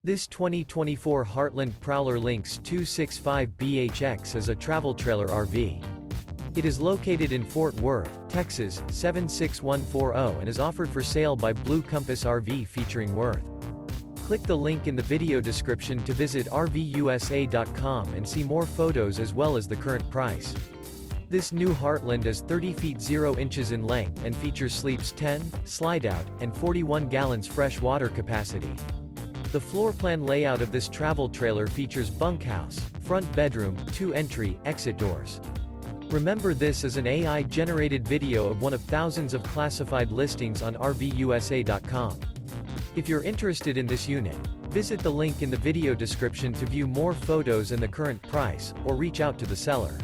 This 2024 Heartland Prowler Lynx 265BHX is a travel trailer RV. It is located in Fort Worth, Texas, 76140 and is offered for sale by Blue Compass RV featuring Worth. Click the link in the video description to visit RVUSA.com and see more photos as well as the current price. This new Heartland is 30 feet 0 inches in length and features sleeps 10, Slideout, and 41 gallons fresh water capacity. The floor plan layout of this travel trailer features bunkhouse, front bedroom, 2 entry, exit doors. Remember, this is an AI-generated video of one of thousands of classified listings on RVUSA.com. If you're interested in this unit, visit the link in the video description to view more photos and the current price, or reach out to the seller.